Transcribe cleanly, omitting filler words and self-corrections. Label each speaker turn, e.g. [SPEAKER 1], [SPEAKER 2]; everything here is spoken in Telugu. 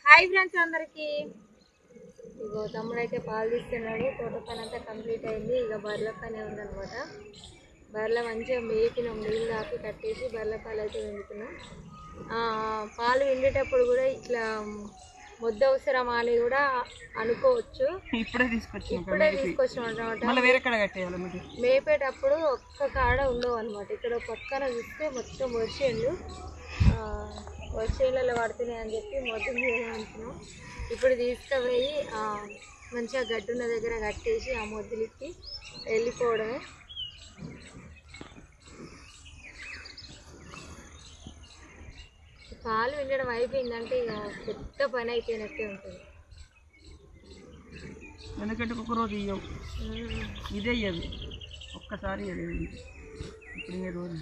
[SPEAKER 1] హాయ్ ఫ్రెండ్స్ అందరికీ. ఇగో తమ్ముడైతే పాలు తీస్తున్నాడు. తోట పని అంతా కంప్లీట్ అయింది. ఇక బర్రెల పని ఉందన్నమాట. బర్రెల మంచిగా మేపినాం, నీళ్ళు ఆపి కట్టేసి బర్రెల పాలు అయితే విండుతున్నాం. పాలు విండేటప్పుడు కూడా ఇట్లా ముద్ద అవసరమా అని కూడా అనుకోవచ్చు. ఇప్పుడే తీసుకొచ్చాం అనమాట. మేపేటప్పుడు ఒక్క కాడ ఉండవు అనమాట. ఇక్కడ పక్కన చూస్తే మొత్తం వర్షేళ్ళు వర్షేళ్ళలో పడుతున్నాయి అని చెప్పి మొత్తం అనుకున్నాం. ఇప్పుడు తీసుకుపోయి మంచిగా గడ్డున్న దగ్గర కట్టేసి ఆ మొద్దులకి వెళ్ళిపోవడమే. పాలు వినడం అయిపోయిందంటే ఇక పెద్ద పని అయిపోయినట్టే ఉంటుంది.
[SPEAKER 2] ఎందుకంటే ఒక రోజు ఇవ్వవు, ఇదే ఇవ్వదు ఒక్కసారి ఇప్పుడు రోజు